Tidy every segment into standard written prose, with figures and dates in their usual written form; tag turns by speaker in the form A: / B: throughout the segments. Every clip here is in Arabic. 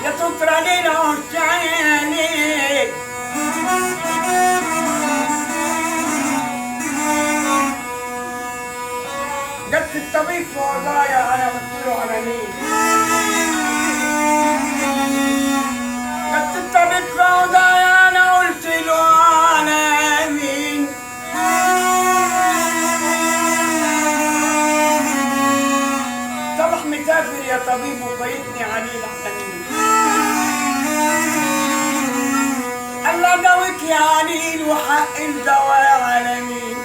A: يا سترة للعشاق جت الطبيب في وضايا انا قلت له على مين؟ جت الطبيب في وضايا انا قلت له على مين؟ صبح مسافر يا طبيب وبيتني عليه الحنين. الله داويك يا عليل وحق الدواء على مين؟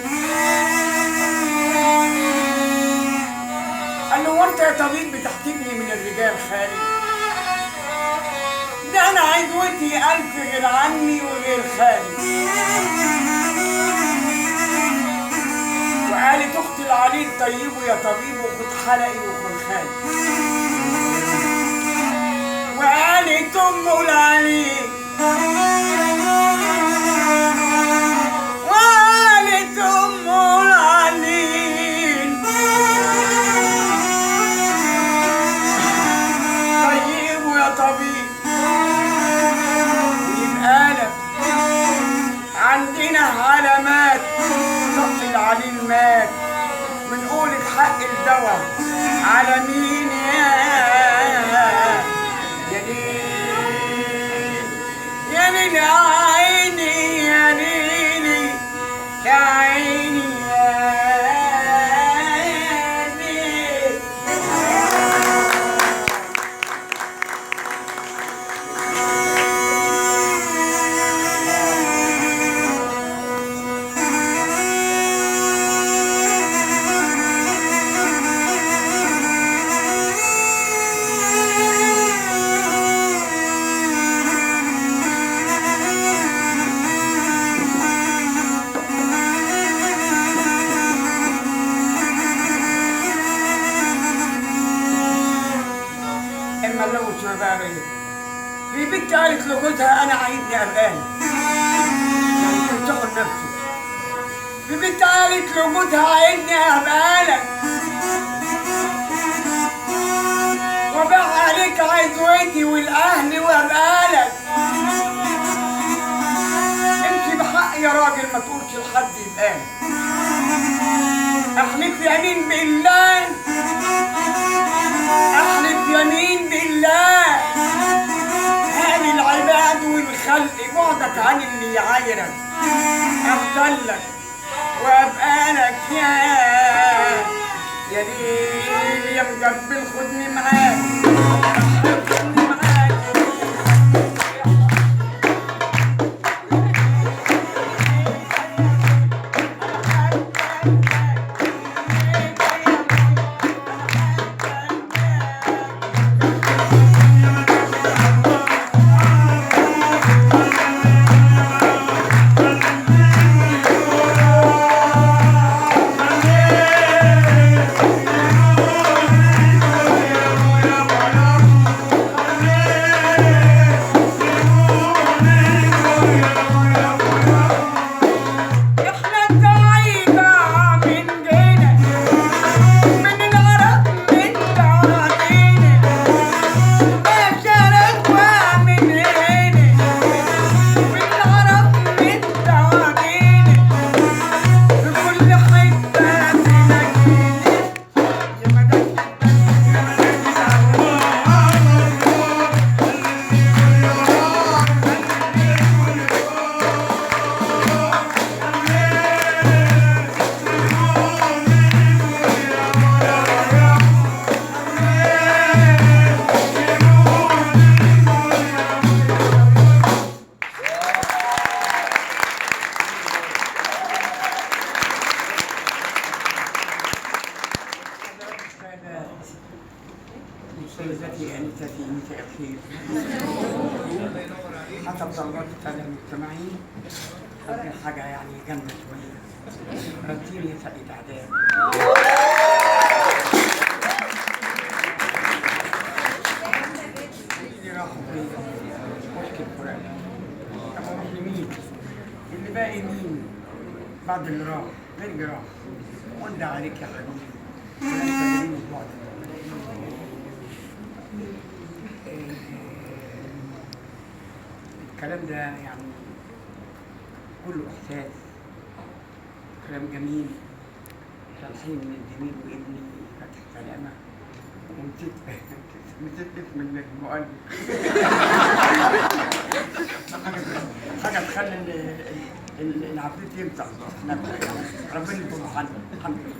A: قال له وانت يا طبيب بتحتجني من الرجال خالي؟ ده انا عدوتي الف غير عني وغير خالي. وقالت اختي العليل طيبه يا طبيب وخد حلقي وخد خالي. وقالت امه العليل وقالت امه العليل طيبه يا طبيب يبقى لك عندنا علامات صف العليل مات من قولك حق الدواء على مين يا ليل يا ليل يا عيني يا ليلي يا عيني يا ليل. في بنت قالت لجوزها انا عايزني ابقاها يعني تمسحوا نفسه. في بنت قالت لجوزها عايزني ابقالك وابيع عليك عزوتي والاهل وابقالك. امشي بحق يا راجل ما تقولش لحد يبقالك. احلف يمين بالله احلف يمين بالله هل العباد والخلق بعدك عن اللي يعايرك اغتلك وابقالك يا ليل يا مقبل خدني معاك خدني معاك. سيدتي أنستي مساء الخير. حسب ضرورات التعليم المجتمعي هذه حاجة يعني جامدة شوية. رتيني سعيد أعداد. اللي راحوا فين؟ مشكل القرآن. طب أروح لمين؟ اللي باقي مين؟ بعد اللي راح غير جراح. وندى عليك يا حبيبي. وليس بعيد البعد. الكلام ده يعني كله إحساس، كلام جميل، تلحين من الجميل وابني فتح سلامة، ونسيت اسم المؤلف. حاجة تخلي العفريت يمسح نفسه، ربنا يكون عنه الحمد لله.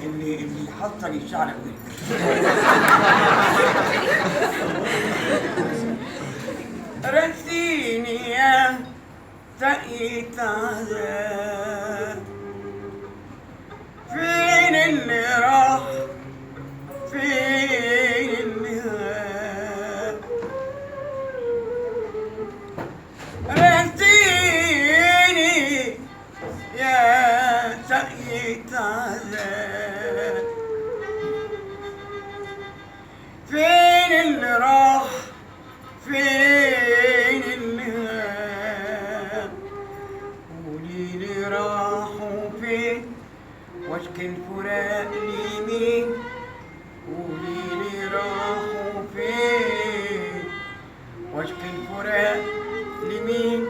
A: اللي حصل الشعر رسيني يا سقيت عذاب، فين اللي راح فين اللي غاب، رسيني يا سقيت عذاب، فين اللي راح فين اللي غاب، قوليلي راحوا فين واشكي الفراق لمين، قوليلي راحوا فين واشكي الفراق لمين،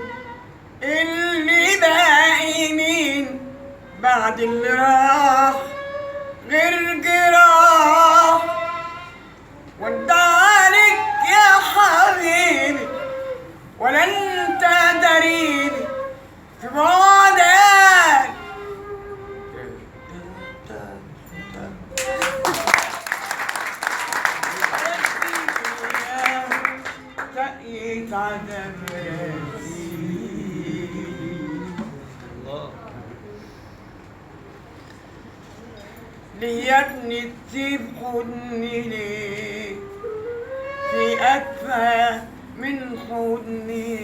A: اللي باقي مين بعد اللي راح غير جراح، ودعلك يا حبيبي ولا انت دريني في بعدك. سقيت عذاب ليه يا ابني تسيب حضني ليه في أدفى من حضني،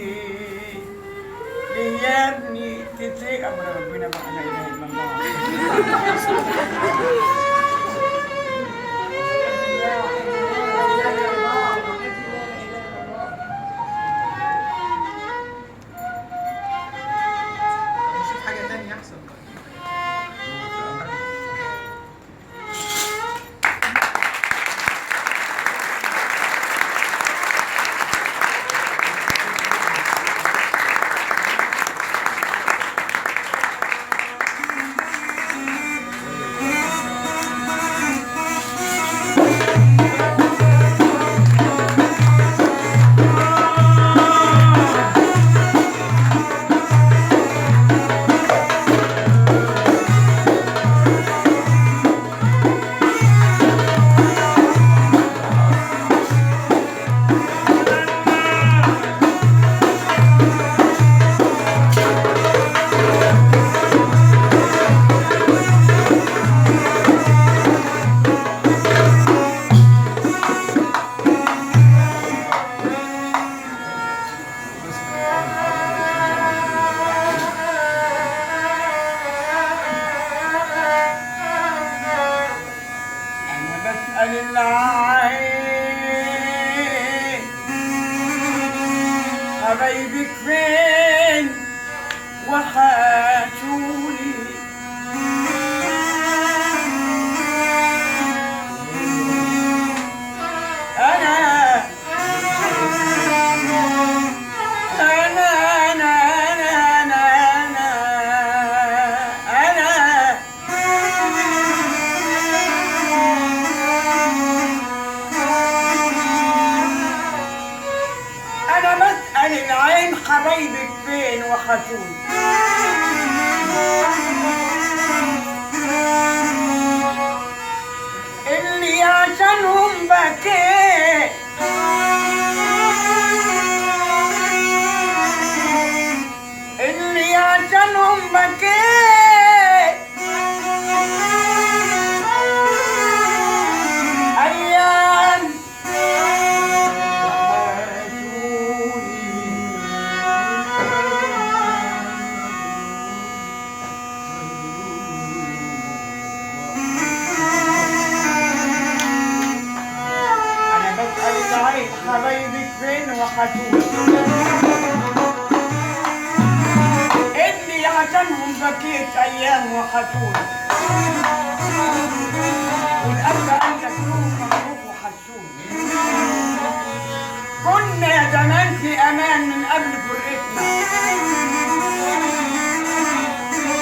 A: ليه يا ابني تسيب أمر ربنا بقى لا إله إلا الله.
B: نشوف حاجة تانية أحسن. حبايبك فين وحشوني، حبايبك فين وحشوني.
A: حبايبك فين وحشوني اللي عشانهم بكيت ايام وحشوني والقلب قالك روح مبروك وحشوني كنا زمان في امان من قبل فرقتنا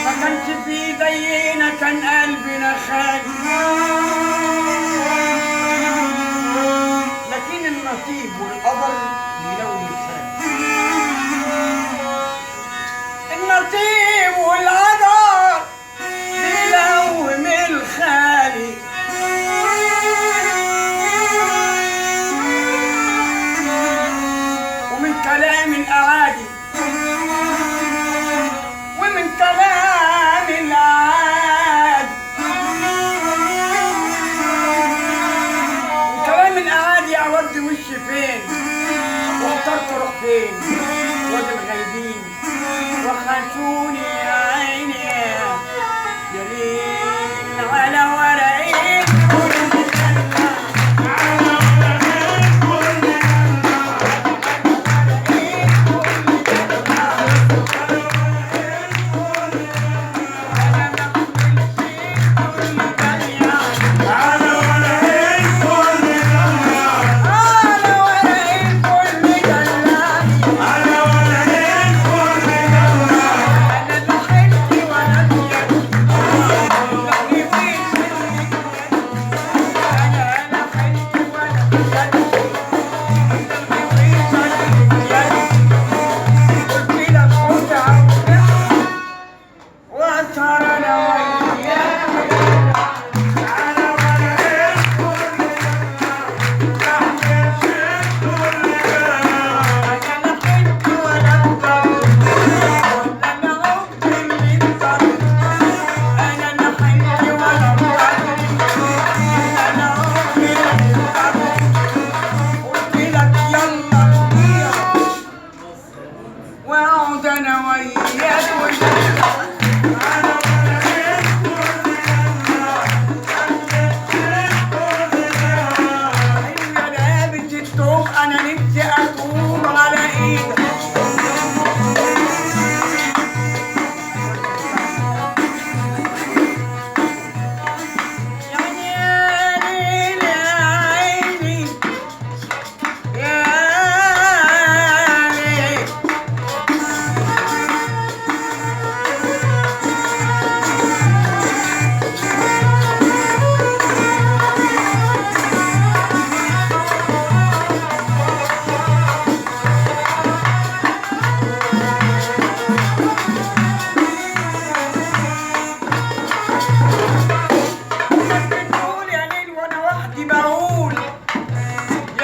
A: ما كانش في زينا كان قلبنا خالي لكن النصيب والقدر بيلوي الخالي النصيب والقدر بيلوم الخالي ومن كلام الأعادي ومن كلام الأعادي من كلام الأعادي أودي وشي فين واخترت أروح فين وادي الغايبين وخشوني يا عيني يا ليل على ورقي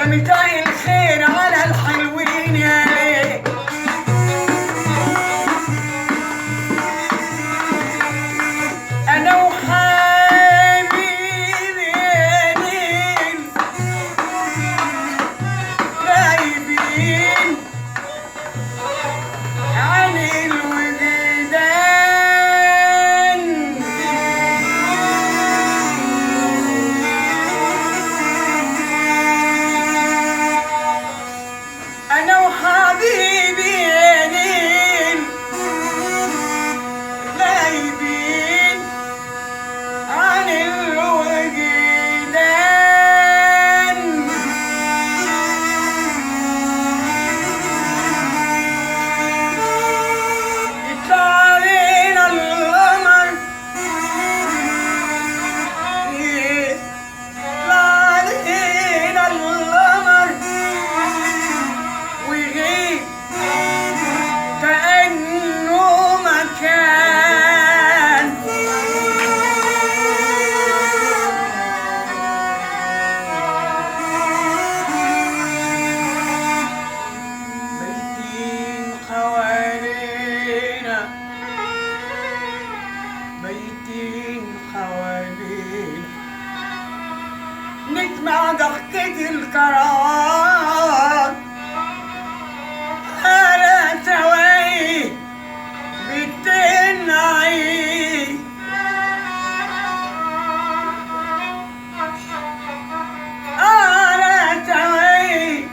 A: متاع الخير على الحلوين يا ليل انا وحبيبي يا ليل غايبين عن الوجدان أنا وحبيبي يا ليل غايبين عن الوجدان يطلع علينا القمر يطلع علينا القمر ويغيب كأنه مكان بيتين حوالينا بيتين حوالينا نسمع ضحكة الكرار على سواي بتنعي على سواي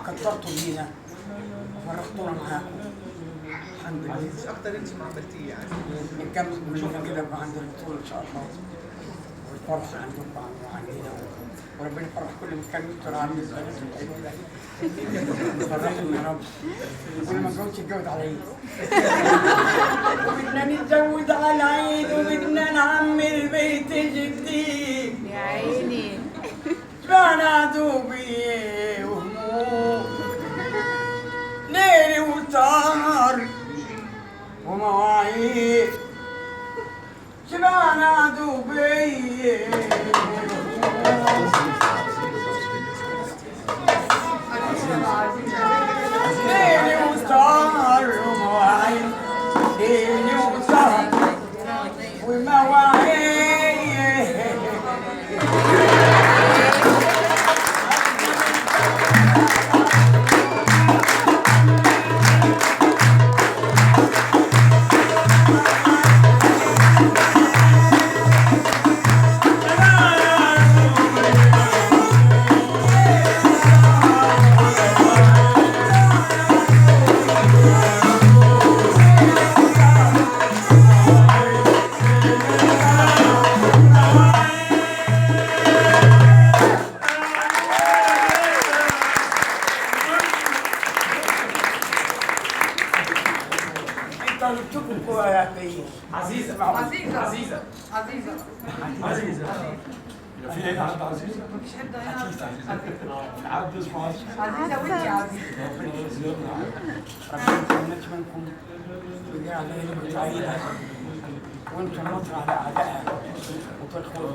A: كترتوا بينا وفرقتونا معاكم. الحمد لله.
B: مش اكتر انت ما عملتيه يعني.
A: نكمل كلنا كده بقى عند الرسول ان شاء الله، والفرح عندكم وعندنا، وربنا يفرح كل مكان انتوا عاملين البلد الحلوه ده. فرحهم يا رب. واللي ما اتجوزش يتجوز على عيد. وبدنا نتجوز على عيد، وبدنا نعمر بيت جديد.
C: يا عيني.
A: شبعنا دوبي وهموم، ليل وسهر ومواعيد. شبعنا دوبي ليل وسهر ومواعيد، ليل وسهر ومواعيد.
B: عزيزة
C: عزيزة.
B: عزيزة
C: عزيزة.
B: عزيزة.
D: في هنا حد عزيز؟
C: مفيش حد هنا
D: حد اسمه عزيز؟
C: عزيزة وانت عزيزة.
A: ربنا يكرمك منكم ويجعل ليلكم سعيدة، وانتم نصر على اعدائها وتدخلوا